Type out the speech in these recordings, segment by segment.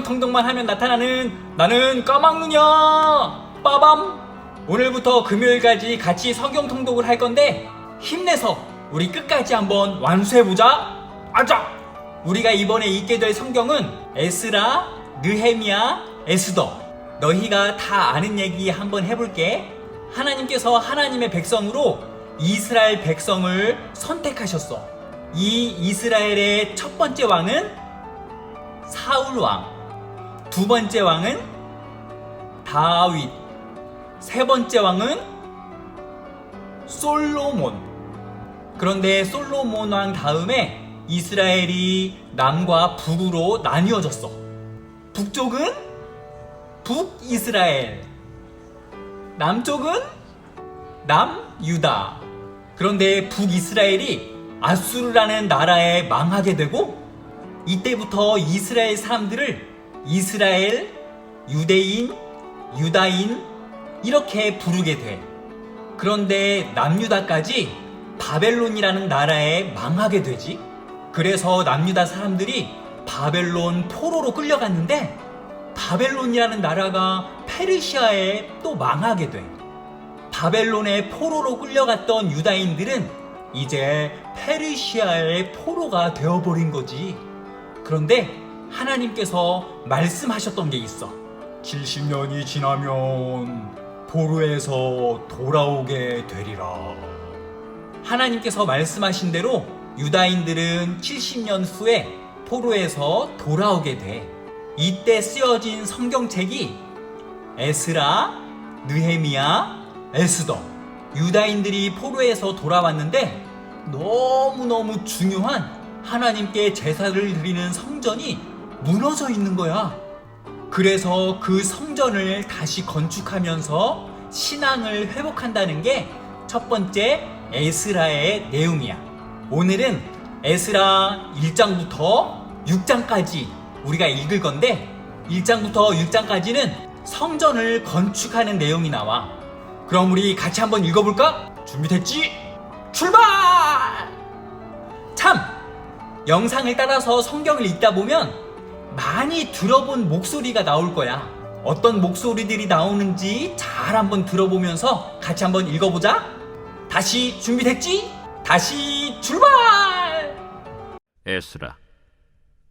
성경통독만 하면 나타나는 나는 까막눈이야. 빠밤. 오늘부터 금요일까지 같이 성경통독을 할 건데 힘내서 우리 끝까지 한번 완수해보자. 아자. 우리가 이번에 읽게 될 성경은 에스라, 느헤미야, 에스더. 너희가 다 아는 얘기 한번 해볼게. 하나님께서 하나님의 백성으로 이스라엘 백성을 선택하셨어. 이 이스라엘의 첫 번째 왕은 사울 왕, 두 번째 왕은 다윗, 세 번째 왕은 솔로몬. 그런데 솔로몬 왕 다음에 이스라엘이 남과 북으로 나뉘어졌어. 북쪽은 북이스라엘, 남쪽은 남유다. 그런데 북이스라엘이 아수르라는 나라에 망하게 되고 이때부터 이스라엘 사람들을 이스라엘, 유대인, 유다인 이렇게 부르게 돼. 그런데 남유다까지 바벨론이라는 나라에 망하게 되지. 그래서 남유다 사람들이 바벨론 포로로 끌려갔는데 바벨론이라는 나라가 페르시아에 또 망하게 돼. 바벨론의 포로로 끌려갔던 유다인들은 이제 페르시아의 포로가 되어버린 거지. 그런데 하나님께서 말씀하셨던 게 있어. 70년이 지나면 포로에서 돌아오게 되리라. 하나님께서 말씀하신 대로 유다인들은 70년 후에 포로에서 돌아오게 돼. 이때 쓰여진 성경책이 에스라, 느헤미야, 에스더. 유다인들이 포로에서 돌아왔는데 너무너무 중요한 하나님께 제사를 드리는 성전이 무너져 있는 거야. 그래서 그 성전을 다시 건축하면서 신앙을 회복한다는 게 첫 번째 에스라의 내용이야. 오늘은 에스라 1장부터 6장까지 우리가 읽을 건데 1장부터 6장까지는 성전을 건축하는 내용이 나와. 그럼 우리 같이 한번 읽어볼까? 준비됐지? 출발! 참! 영상을 따라서 성경을 읽다 보면 많이 들어본 목소리가 나올 거야. 어떤 목소리들이 나오는지 잘 한번 들어보면서 같이 한번 읽어보자. 다시 준비됐지? 다시 출발! 에스라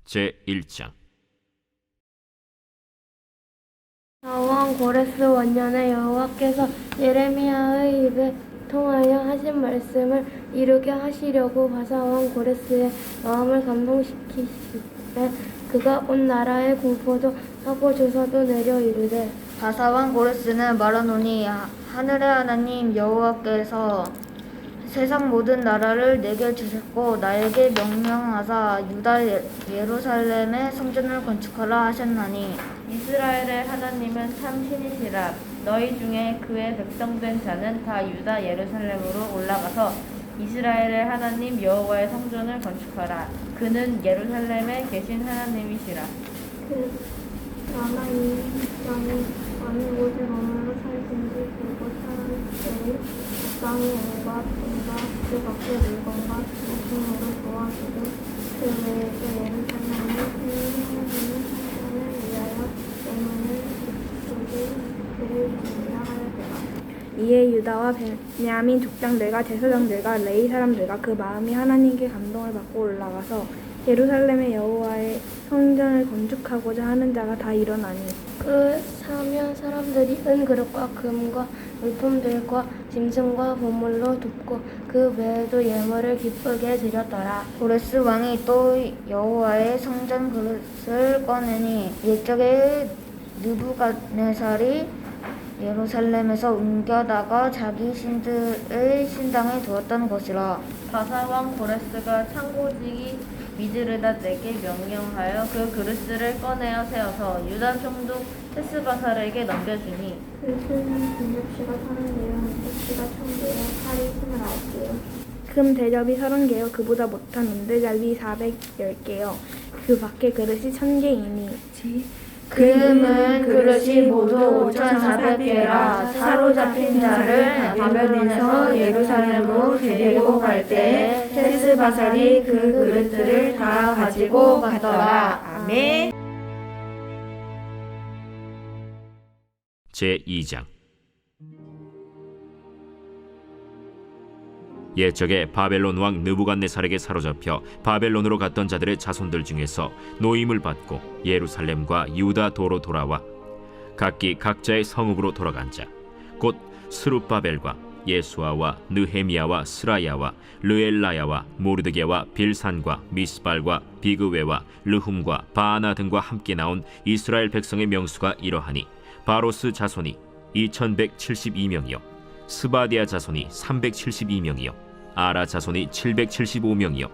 제1장. 왕 고레스 원년에 여호와께서 예레미야의 입에 통하여 하신 말씀을 이루게 하시려고 바사왕 고레스의 마음을 감동시키시되 그가 온 나라에 공포도 하고 조서도 내려 이르되 바사왕 고레스는 말하노니 하늘의 하나님 여호와께서 세상 모든 나라를 내게 주셨고 나에게 명령하사 유다 예루살렘의 성전을 건축하라 하셨나니 이스라엘의 하나님은 참 신이시라. 너희 중에 그의 백성된 자는 다 유다 예루살렘으로 올라가서 이스라엘의 하나님 여호와의 성전을 건축하라. 그는 예루살렘에 계신 하나님이시라. 나나 이 땅이 어느 곳에 머물러 살든지 그곳 사람들이 땅의 은과 돈과 그 밖의 물건과 목숨으로 도와주고 그 외에도 예루살렘을 하나님의 성전을 위하여 예물을 드리기 그를 준비하였더라. 이에 유다와 베냐민 족장들과 제사장들과 레위 사람들과 그 마음이 하나님께 감동을 받고 올라가서 예루살렘의 여호와의 성전을 건축하고자 하는 자가 다 일어나니 그 사면 사람들이 은 그릇과 금과 물품들과 짐승과 보물로 돕고 그 외에도 예물을 기쁘게 드렸더라. 고레스 왕이 또 여호와의 성전 그릇을 꺼내니 옛적에 느부갓네살이 예루살렘에서 옮겨다가 자기 신들의 신당에 두었던 것이라. 바사왕 고레스가 창고지기 미즈르닷에게 명령하여 그 그릇을 꺼내어 세워서 유다 총독 세스바살에게 넘겨주니 그릇은 금접시가 30개요 은접시가 1000개요 칼이 29개요 금 대접이 30개요 그보다 못한 은대접이 410개요 그 밖에 그릇이 1000개이니 금은 그릇이 모두 5,400개라. 사로잡힌 자를 바벨론에서 예루살렘으로 데리고 갈 때에 세스바살이 그 그릇들을 다 가지고 갔더라. 아멘. 제2장. 옛적에 바벨론 왕 느부갓네살에게 사로잡혀 바벨론으로 갔던 자들의 자손들 중에서 노임을 받고 예루살렘과 유다 도로 돌아와 각기 각자의 성읍으로 돌아간 자, 곧 스룹바벨과 예수아와 느헤미야와 스라야와 르엘라야와 모르드게와 빌산과 미스발과 비그웨와 르훔과 바아나 등과 함께 나온 이스라엘 백성의 명수가 이러하니 바로스 자손이 2172명이요 스바디아 자손이 372명이요 아라 자손이 775명이요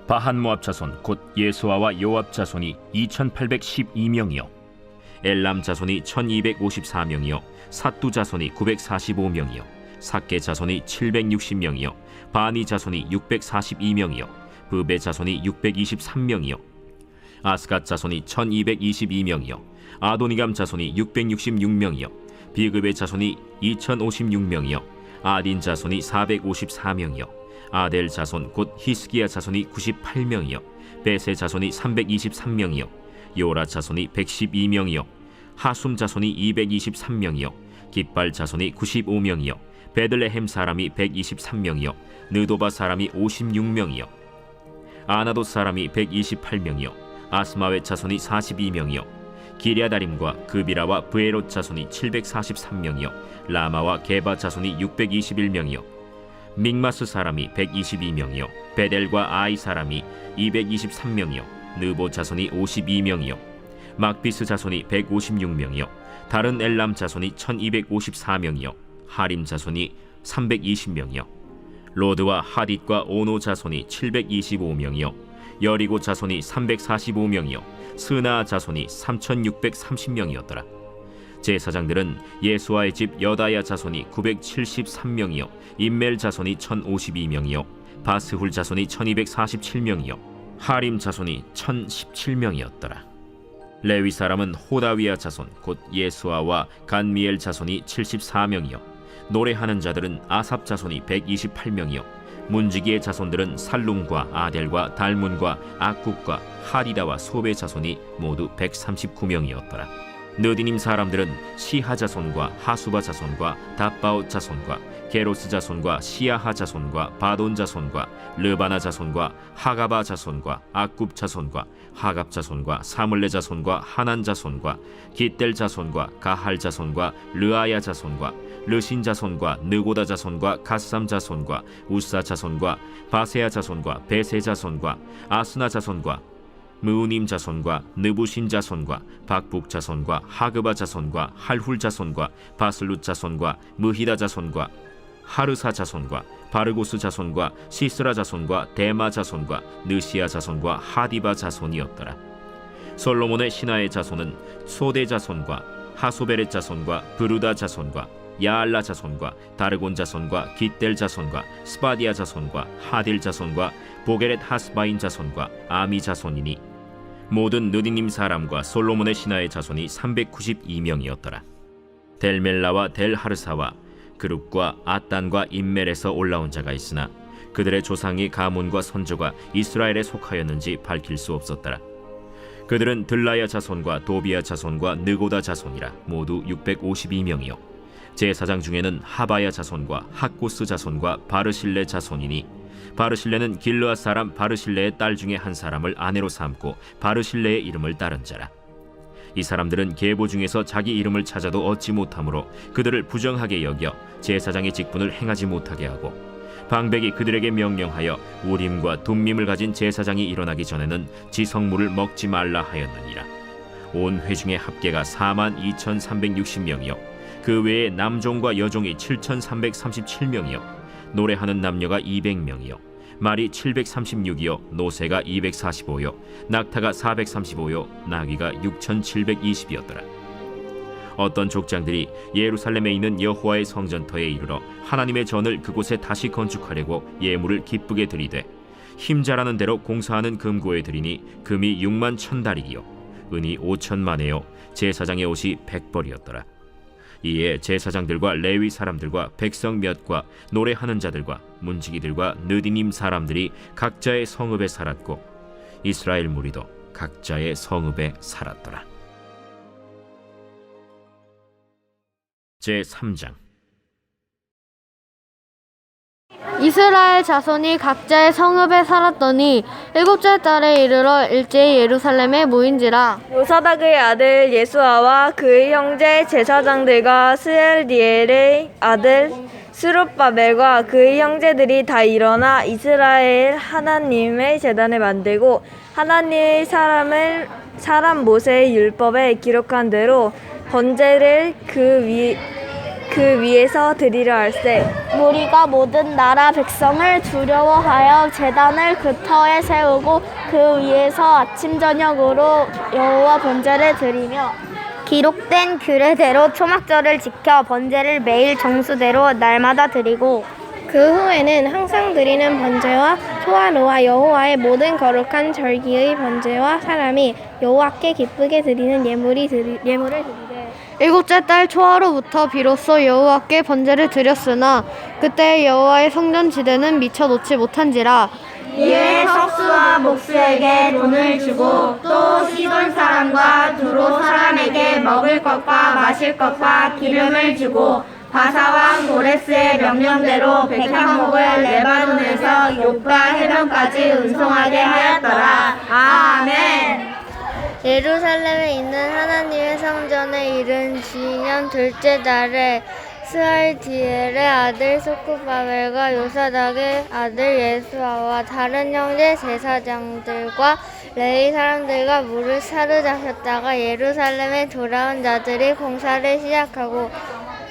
바한모압 자손 곧 예수아와 요압 자손이 2812명이요 엘람 자손이 1254명이요 사뚜 자손이 945명이요 삭게 자손이 760명이요 바니 자손이 642명이요 브베 자손이 623명이요 아스갓 자손이 1222명이요 아도니감 자손이 666명이요 비그베 자손이 2056명이요 아딘 자손이 454명이요 아델 자손 곧 히스기야 자손이 98명이요 베세 자손이 323명이요 요라 자손이 112명이요 하숨 자손이 223명이요 깃발 자손이 95명이요 베들레헴 사람이 123명이요 느도바 사람이 56명이요 아나도 사람이 128명이요 아스마웨 자손이 42명이요 기랴다림과 그비라와 브에롯 자손이 743명이요 라마와 게바 자손이 621명이요 믹마스 사람이 122명이요 베델과 아이 사람이 223명이요 느보 자손이 52명이요 막비스 자손이 156명이요 다른 엘람 자손이 1254명이요 하림 자손이 320명이요 로드와 하딧과 오노 자손이 725명이요 여리고 자손이 345명이요 스나 자손이 3630명이었더라. 제사장들은 예수아의 집 여다야 자손이 973명이요 임멜 자손이 1052명이요 바스훌 자손이 1247명이요 하림 자손이 1017명이었더라. 레위 사람은 호다위야 자손 곧 예수아와 간미엘 자손이 74명이요 노래하는 자들은 아삽 자손이 128명이요 문지기의 자손들은 살룸과 아델과 달문과 악국과 하리다와 소베 자손이 모두 139명이었더라. 느디님 사람들은 시하 자손과 하수바 자손과 답바옷 자손과 게로스 자손과 시야하 자손과 바돈 자손과 르바나 자손과 하가바 자손과 악굽 자손과 하갑 자손과 사물레 자손과 하난 자손과 깃델 자손과 가할 자손과 르아야 자손과 르신 자손과 느고다 자손과 갓삼 자손과 우사 자손과 바세야 자손과 베세 자손과 아스나 자손과 무우님 자손과 느부신 자손과 박북 자손과 하그바 자손과 할훌 자손과 바슬룻 자손과 무히다 자손과 하르사 자손과 바르고스 자손과 시스라 자손과 데마 자손과 느시아 자손과 하디바 자손이었더라. 솔로몬의 신하의 자손은 소대 자손과 하소베렛 자손과 브루다 자손과 야알라 자손과 다르곤 자손과 깃델 자손과 스바디아 자손과 하딜 자손과 보게렛 하스바인 자손과 아미 자손이니 모든 느디님 사람과 솔로몬의 신하의 자손이 392명이었더라. 델멜라와 델하르사와 그룹과 아단과 임멜에서 올라온 자가 있으나 그들의 조상이 가문과 선조가 이스라엘에 속하였는지 밝힐 수 없었더라. 그들은 들라야 자손과 도비야 자손과 느고다 자손이라 모두 652명이요 제사장 중에는 하바야 자손과 학고스 자손과 바르실레 자손이니 바르실레는 길르앗 사람 바르실레의 딸 중에 한 사람을 아내로 삼고 바르실레의 이름을 따른 자라. 이 사람들은 계보 중에서 자기 이름을 찾아도 얻지 못하므로 그들을 부정하게 여겨 제사장의 직분을 행하지 못하게 하고 방백이 그들에게 명령하여 우림과 둠밈을 가진 제사장이 일어나기 전에는 지성물을 먹지 말라 하였느니라. 온 회중의 합계가 42,360명이요 그 외에 남종과 여종이 7,337명이요 노래하는 남녀가 200명이요 말이 736이요 노새가 245요 낙타가 435요 나귀가 6,720이었더라. 어떤 족장들이 예루살렘에 있는 여호와의 성전터에 이르러 하나님의 전을 그곳에 다시 건축하려고 예물을 기쁘게 드리되 힘자라는 대로 공사하는 금고에 드리니 금이 6만 1,000다리기요 은이 5,000만에요 제사장의 옷이 100벌이었더라. 이에 제사장들과 레위 사람들과 백성 몇과 노래하는 자들과 문지기들과 느디님 사람들이 각자의 성읍에 살았고 이스라엘 무리도 각자의 성읍에 살았더라. 제3장. 이스라엘 자손이 각자의 성읍에 살았더니 일곱째 달에 이르러 일제히 예루살렘에 모인지라. 요사닥의 아들 예수아와 그의 형제 제사장들과 스엘디엘의 아들 스룹바벨과 그의 형제들이 다 일어나 이스라엘 하나님의 제단을 만들고 하나님의 사람 모세의 율법에 기록한 대로 번제를 그 위에서 드리려 할세. 무리가 모든 나라 백성을 두려워하여 제단을 그 터에 세우고 그 위에서 아침 저녁으로 여호와 번제를 드리며 기록된 규례대로 초막절을 지켜 번제를 매일 정수대로 날마다 드리고 그 후에는 항상 드리는 번제와 소화로와 여호와의 모든 거룩한 절기의 번제와 사람이 여호와께 기쁘게 드리는 예물을 드리되 일곱째 달 초하루부터 비로소 여호와께 번제를 드렸으나 그때 여호와의 성전 지대는 미처 놓지 못한지라. 이에 석수와 목수에게 돈을 주고 또 시돈 사람과 두로 사람에게 먹을 것과 마실 것과 기름을 주고 바사왕 고레스의 명령대로 백향목을 레바논에서 요파 해변까지 운송하게 하였더라. 아멘. 예루살렘에 있는 하나님의 성전에 이른 주년 둘째 달에 스알디엘의 아들 소쿠바벨과 요사닥의 아들 예수아와 다른 형제 제사장들과 레위 사람들과 물을 사로잡혔다가 예루살렘에 돌아온 자들이 공사를 시작하고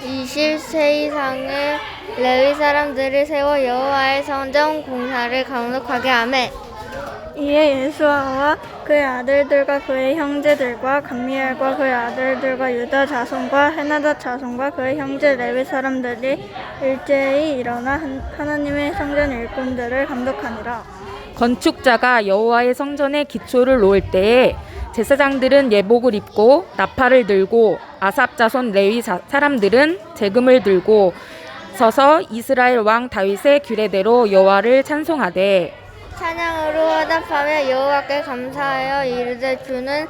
20세 이상의 레위 사람들을 세워 여호와의 성전 공사를 강력하게 하매 이에 예수아와 그의 아들들과 그의 형제들과 감미엘과 그의 아들들과 유다 자손과 헤나다 자손과 그의 형제 레위 사람들이 일제히 일어나 하나님의 성전 일꾼들을 감독하니라. 건축자가 여호와의 성전의 기초를 놓을 때에 제사장들은 예복을 입고 나팔을 들고 아삽 자손 레위 사람들은 제금을 들고 서서 이스라엘 왕 다윗의 규례대로 여호와를 찬송하되 찬양으로 화답하며 여호와께 감사하여 이르되 주는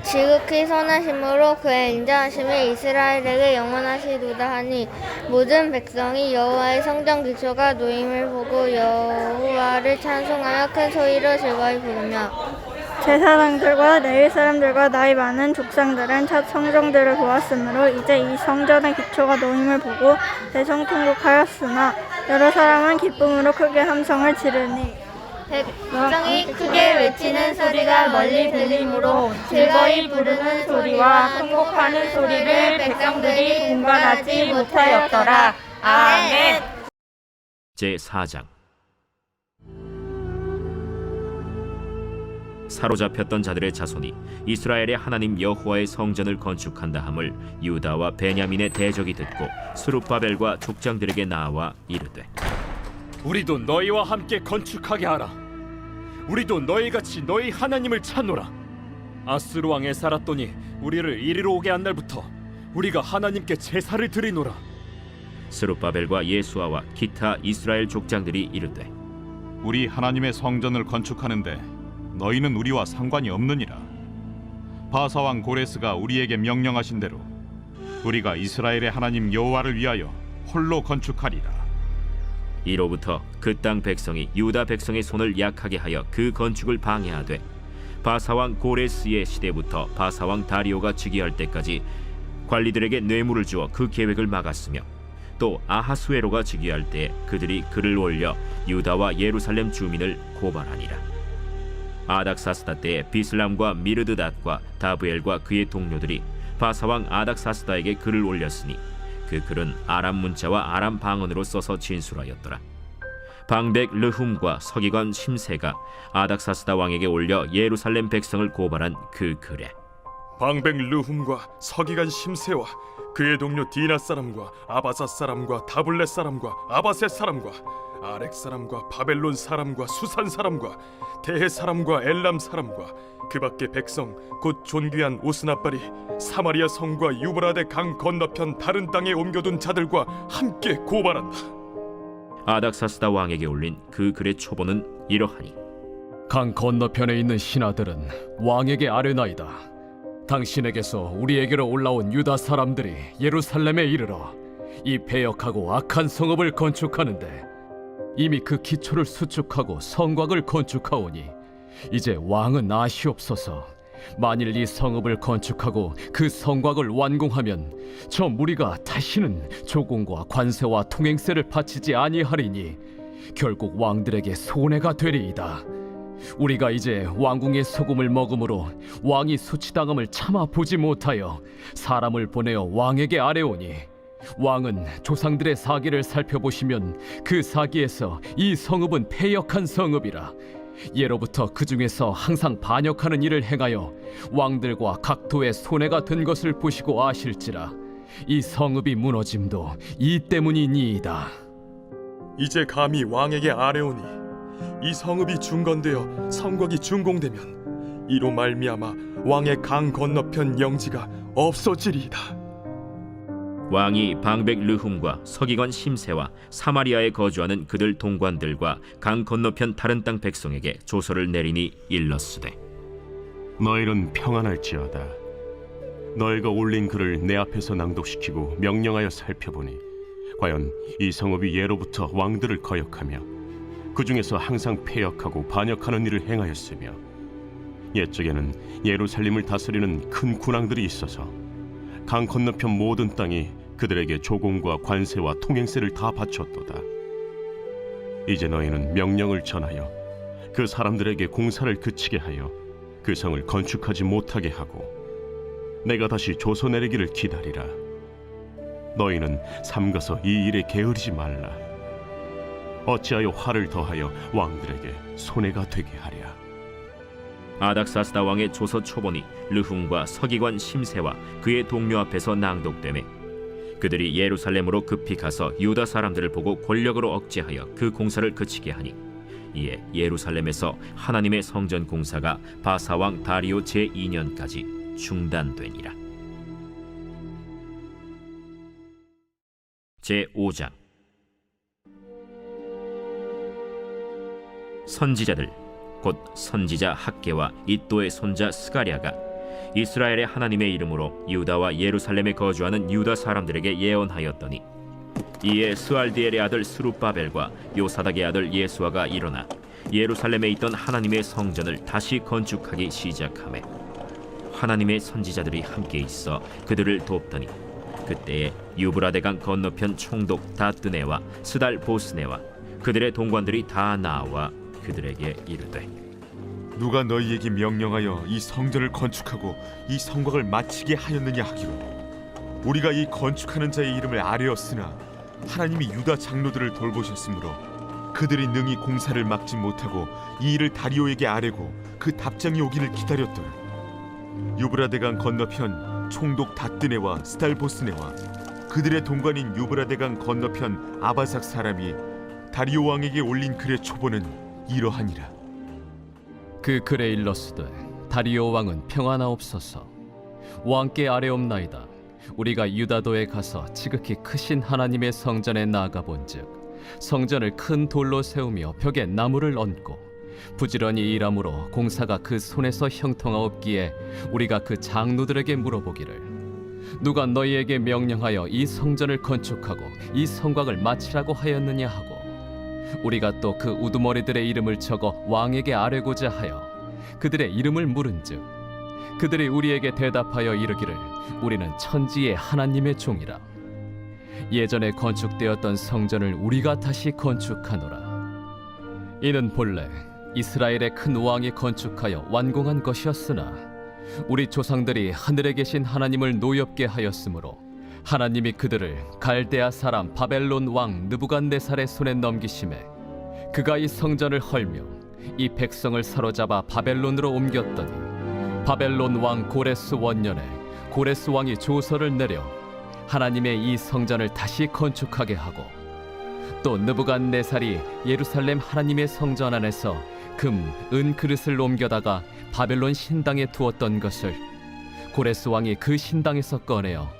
지극히 선하심으로 그의 인자하심이 이스라엘에게 영원하시도다 하니 모든 백성이 여호와의 성전 기초가 놓임을 보고 여호와를 찬송하여 큰 소리로 즐거이 부르며 제사장들과 레위 사람들과 나이 많은 족상들은 첫 성전들을 보았으므로 이제 이 성전의 기초가 놓임을 보고 대성통곡하였으나 여러 사람은 기쁨으로 크게 함성을 지르니 백성이 크게 외치는 소리가 멀리 들리므로 즐거이 부르는 소리와 통곡하는 소리를 백성들이 분간하지 못하였더라. 아멘. 제4장. 사로잡혔던 자들의 자손이 이스라엘의 하나님 여호와의 성전을 건축한다 함을 유다와 베냐민의 대적이 듣고 스룹바벨과 족장들에게 나와 이르되 우리도 너희와 함께 건축하게 하라. 우리도 너희같이 너희 하나님을 찾노라. 아스루 왕에 살았더니 우리를 이리로 오게 한 날부터 우리가 하나님께 제사를 드리노라. 스룹바벨과 예수아와 기타 이스라엘 족장들이 이르되 우리 하나님의 성전을 건축하는데 너희는 우리와 상관이 없느니라. 바사왕 고레스가 우리에게 명령하신 대로 우리가 이스라엘의 하나님 여호와를 위하여 홀로 건축하리라. 이로부터 그 땅 백성이 유다 백성의 손을 약하게 하여 그 건축을 방해하되 바사왕 고레스의 시대부터 바사왕 다리오가 즉위할 때까지 관리들에게 뇌물을 주어 그 계획을 막았으며 또 아하수에로가 즉위할 때 그들이 글을 올려 유다와 예루살렘 주민을 고발하니라. 아닥사스다 때에 비슬람과 미르드닷과 다브엘과 그의 동료들이 바사왕 아닥사스다에게 글을 올렸으니 그 글은 아람 문자와 아람 방언으로 써서 진술하였더라. 방백 르훔과 서기관 심세가 아닥사스다 왕에게 올려 예루살렘 백성을 고발한 그 글에 방백 르훔과 서기관 심세와 그의 동료 디나 사람과 아바사 사람과 다블렛 사람과 아바셋 사람과 아렉 사람과 바벨론 사람과 수산 사람과 대해 사람과 엘람 사람과 그 밖의 백성 곧 존귀한 오스나발이 사마리아 성과 유브라데 강 건너편 다른 땅에 옮겨둔 자들과 함께 고발한다. 아닥사스다 왕에게 올린 그 글의 초본은 이러하니 강 건너편에 있는 신하들은 왕에게 아뢰나이다. 당신에게서 우리에게로 올라온 유다 사람들이 예루살렘에 이르러 이 패역하고 악한 성읍을 건축하는데 이미 그 기초를 수축하고 성곽을 건축하오니 이제 왕은 아시옵소서. 만일 이 성읍을 건축하고 그 성곽을 완공하면 저 무리가 다시는 조공과 관세와 통행세를 바치지 아니하리니 결국 왕들에게 손해가 되리이다. 우리가 이제 왕궁의 소금을 먹음으로 왕이 수치당함을 참아 보지 못하여 사람을 보내어 왕에게 아뢰오니 왕은 조상들의 사기를 살펴보시면 그 사기에서 이 성읍은 패역한 성읍이라. 예로부터 그 중에서 항상 반역하는 일을 행하여 왕들과 각도의 손해가 된 것을 보시고 아실지라. 이 성읍이 무너짐도 이 때문이니이다. 이제 감히 왕에게 아뢰오니 이 성읍이 중건되어 성곽이 준공되면 이로 말미암아 왕의 강 건너편 영지가 없어지리이다. 왕이 방백 르훔과 서기관 심세와 사마리아에 거주하는 그들 동관들과 강 건너편 다른 땅 백성에게 조서를 내리니 일렀으되 너희는 평안할지어다. 너희가 올린 글을 내 앞에서 낭독시키고 명령하여 살펴보니 과연 이 성읍이 예로부터 왕들을 거역하며 그 중에서 항상 패역하고 반역하는 일을 행하였으며 옛적에는 예루살렘을 다스리는 큰 군왕들이 있어서 강 건너편 모든 땅이 그들에게 조공과 관세와 통행세를 다 바쳤도다. 이제 너희는 명령을 전하여 그 사람들에게 공사를 그치게 하여 그 성을 건축하지 못하게 하고 내가 다시 조서 내리기를 기다리라. 너희는 삼가서 이 일에 게으르지 말라. 어찌하여 화를 더하여 왕들에게 손해가 되게 하랴. 아닥사스다 왕의 조서 초본이 르훔과 서기관 심세와 그의 동료 앞에서 낭독되매 그들이 예루살렘으로 급히 가서 유다 사람들을 보고 권력으로 억제하여 그 공사를 그치게 하니 이에 예루살렘에서 하나님의 성전 공사가 바사왕 다리오 제2년까지 중단되니라. 제5장 선지자들 곧 선지자 학개와 이또의 손자 스가랴가 이스라엘의 하나님의 이름으로 유다와 예루살렘에 거주하는 유다 사람들에게 예언하였더니 이에 스알디엘의 아들 스룹바벨과 요사닥의 아들 예수아가 일어나 예루살렘에 있던 하나님의 성전을 다시 건축하기 시작하매 하나님의 선지자들이 함께 있어 그들을 돕더니 그때에 유브라데강 건너편 총독 다뜨네와 스달 보스네와 그들의 동관들이 다 나와 그들에게 이르되 누가 너희에게 명령하여 이 성전을 건축하고 이 성곽을 마치게 하였느냐 하기로 우리가 이 건축하는 자의 이름을 아뢰었으나 하나님이 유다 장로들을 돌보셨으므로 그들이 능히 공사를 막지 못하고 이 일을 다리오에게 아뢰고 그 답장이 오기를 기다렸더라. 유브라데강 건너편 총독 다뜨네와 스달보스네와 그들의 동관인 유브라데강 건너편 아바삭 사람이 다리오 왕에게 올린 글의 초본은 이러하니라. 그 글에 일렀으되 다리오 왕은 평안하옵소서. 왕께 아뢰옵나이다. 우리가 유다도에 가서 지극히 크신 하나님의 성전에 나아가 본즉 성전을 큰 돌로 세우며 벽에 나무를 얹고 부지런히 일함으로 공사가 그 손에서 형통하옵기에 우리가 그 장로들에게 물어보기를 누가 너희에게 명령하여 이 성전을 건축하고 이 성곽을 마치라고 하였느냐 하고 우리가 또 그 우두머리들의 이름을 적어 왕에게 아뢰고자 하여 그들의 이름을 물은즉 그들이 우리에게 대답하여 이르기를 우리는 천지의 하나님의 종이라. 예전에 건축되었던 성전을 우리가 다시 건축하노라. 이는 본래 이스라엘의 큰 왕이 건축하여 완공한 것이었으나 우리 조상들이 하늘에 계신 하나님을 노엽게 하였으므로 하나님이 그들을 갈대아 사람 바벨론 왕 느부갓네살의 손에 넘기심에 그가 이 성전을 헐며 이 백성을 사로잡아 바벨론으로 옮겼더니 바벨론 왕 고레스 원년에 고레스 왕이 조서를 내려 하나님의 이 성전을 다시 건축하게 하고 또 느부갓네살이 예루살렘 하나님의 성전 안에서 금, 은 그릇을 옮겨다가 바벨론 신당에 두었던 것을 고레스 왕이 그 신당에서 꺼내어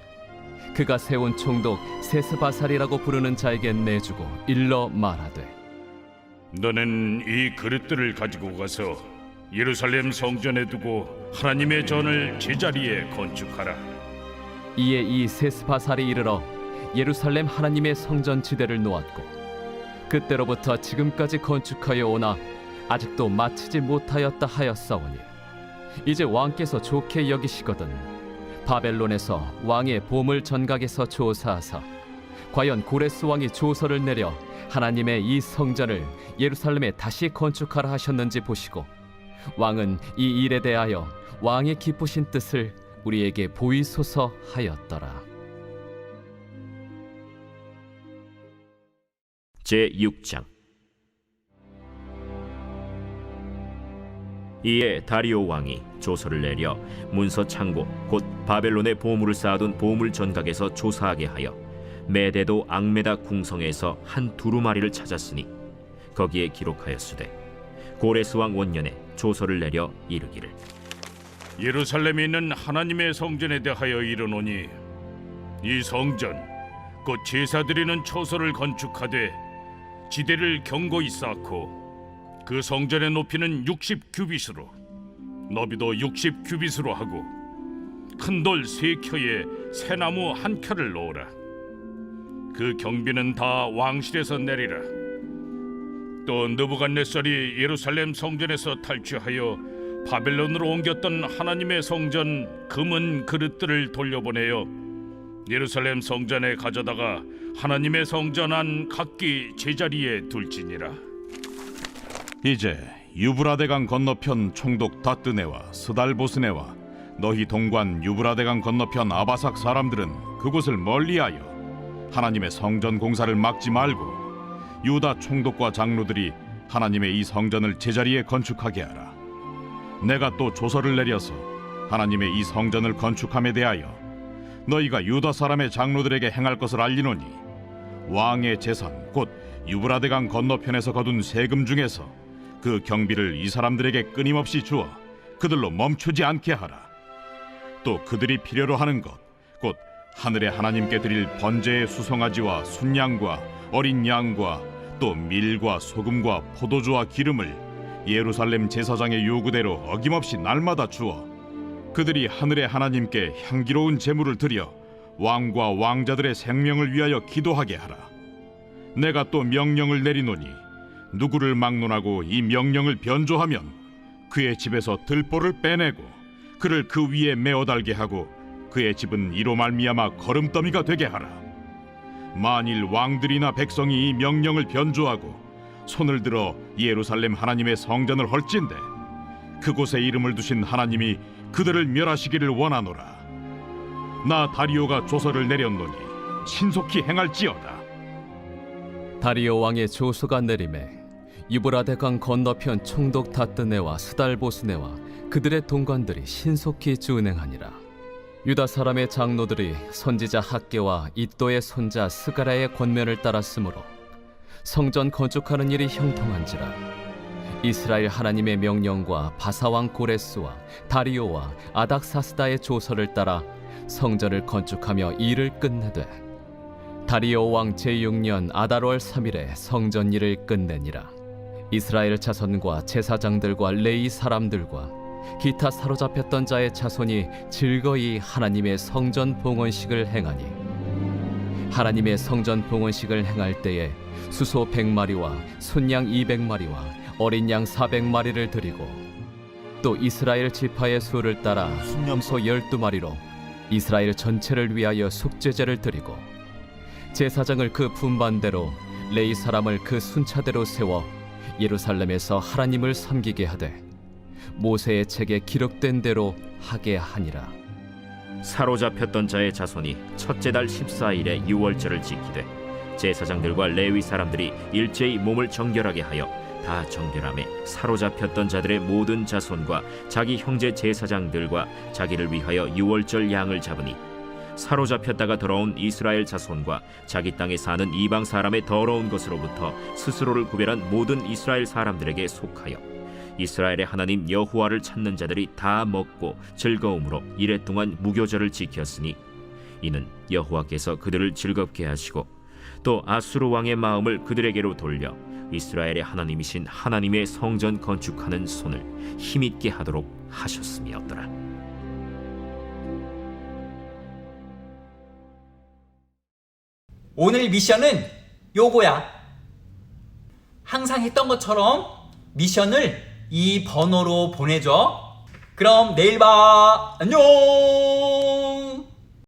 그가 세운 총독 세스바살이라고 부르는 자에게 내주고 일러 말하되 너는 이 그릇들을 가지고 가서 예루살렘 성전에 두고 하나님의 전을 제자리에 건축하라. 이에 이 세스바살이 이르러 예루살렘 하나님의 성전 지대를 놓았고 그때로부터 지금까지 건축하여 오나 아직도 마치지 못하였다 하였사오니 이제 왕께서 좋게 여기시거든 바벨론에서 왕의 보물 전각에서 조사하사 과연 고레스 왕이 조서를 내려 하나님의 이 성전을 예루살렘에 다시 건축하라 하셨는지 보시고 왕은 이 일에 대하여 왕의 기쁘신 뜻을 우리에게 보이소서 하였더라. 제6장. 이에 다리오 왕이 조서를 내려 문서 창고 곧 바벨론의 보물을 쌓아둔 보물 전각에서 조사하게 하여 메데도 앙메다 궁성에서 한 두루마리를 찾았으니 거기에 기록하였으되 고레스 왕 원년에 조서를 내려 이르기를 예루살렘에 있는 하나님의 성전에 대하여 이르노니 이 성전 곧 제사 드리는 처소를 건축하되 지대를 견고히 쌓고 그 성전의 높이는 60규빗으로 너비도 60규빗으로 하고 큰 돌 3켜에 새나무 1켜를 놓으라. 그 경비는 다 왕실에서 내리라. 또 느부갓네살이 예루살렘 성전에서 탈취하여 바벨론으로 옮겼던 하나님의 성전 금은 그릇들을 돌려보내어 예루살렘 성전에 가져다가 하나님의 성전 안 각기 제자리에 둘지니라. 이제 유브라데강 건너편 총독 다뜨네와 스달보스네와 너희 동관 유브라데강 건너편 아바삭 사람들은 그곳을 멀리하여 하나님의 성전 공사를 막지 말고 유다 총독과 장로들이 하나님의 이 성전을 제자리에 건축하게 하라. 내가 또 조서를 내려서 하나님의 이 성전을 건축함에 대하여 너희가 유다 사람의 장로들에게 행할 것을 알리노니 왕의 재산 곧 유브라데강 건너편에서 거둔 세금 중에서 그 경비를 이 사람들에게 끊임없이 주어 그들로 멈추지 않게 하라. 또 그들이 필요로 하는 것 곧 하늘의 하나님께 드릴 번제의 수송아지와 순양과 어린 양과 또 밀과 소금과 포도주와 기름을 예루살렘 제사장의 요구대로 어김없이 날마다 주어 그들이 하늘의 하나님께 향기로운 제물을 드려 왕과 왕자들의 생명을 위하여 기도하게 하라. 내가 또 명령을 내리노니 누구를 막론하고 이 명령을 변조하면 그의 집에서 들보를 빼내고 그를 그 위에 메어 달게 하고 그의 집은 이로 말미암아 거름더미가 되게 하라. 만일 왕들이나 백성이 이 명령을 변조하고 손을 들어 예루살렘 하나님의 성전을 헐진대 그곳에 이름을 두신 하나님이 그들을 멸하시기를 원하노라. 나 다리오가 조서를 내렸노니 신속히 행할지어다. 다리오 왕의 조서가 내림에 유브라데강 건너편 총독 다뜨네와 스달보스네와 그들의 동관들이 신속히 준행하니라. 유다 사람의 장로들이 선지자 학개와 이도의 손자 스가랴의 권면을 따랐으므로 성전 건축하는 일이 형통한지라. 이스라엘 하나님의 명령과 바사왕 고레스와 다리오와 아닥사스다의 조서를 따라 성전을 건축하며 일을 끝내되 다리오 왕 제6년 아달월 3일에 성전 일을 끝내니라. 이스라엘 자손과 제사장들과 레위 사람들과 기타 사로잡혔던 자의 자손이 즐거이 하나님의 성전 봉헌식을 행하니 하나님의 성전 봉헌식을 행할 때에 수소 100마리와 순양 200마리와 어린 양 400마리를 드리고 또 이스라엘 지파의 수를 따라 순염소 12마리로 이스라엘 전체를 위하여 속죄제를 드리고 제사장을 그 분반대로 레위 사람을 그 순차대로 세워 예루살렘에서 하나님을 섬기게 하되 모세의 책에 기록된 대로 하게 하니라. 사로잡혔던 자의 자손이 첫째 달 14일에 유월절을 지키되 제사장들과 레위 사람들이 일제히 몸을 정결하게 하여 다 정결함에 사로잡혔던 자들의 모든 자손과 자기 형제 제사장들과 자기를 위하여 유월절 양을 잡으니 사로잡혔다가 돌아온 이스라엘 자손과 자기 땅에 사는 이방 사람의 더러운 것으로부터 스스로를 구별한 모든 이스라엘 사람들에게 속하여 이스라엘의 하나님 여호와를 찾는 자들이 다 먹고 즐거움으로 이랫동안 무교절을 지켰으니 이는 여호와께서 그들을 즐겁게 하시고 또 아수르 왕의 마음을 그들에게로 돌려 이스라엘의 하나님이신 하나님의 성전 건축하는 손을 힘있게 하도록 하셨음이었더라. 오늘 미션은 요거야. 항상 했던 것처럼 미션을 이 번호로 보내줘. 그럼 내일 봐. 안녕.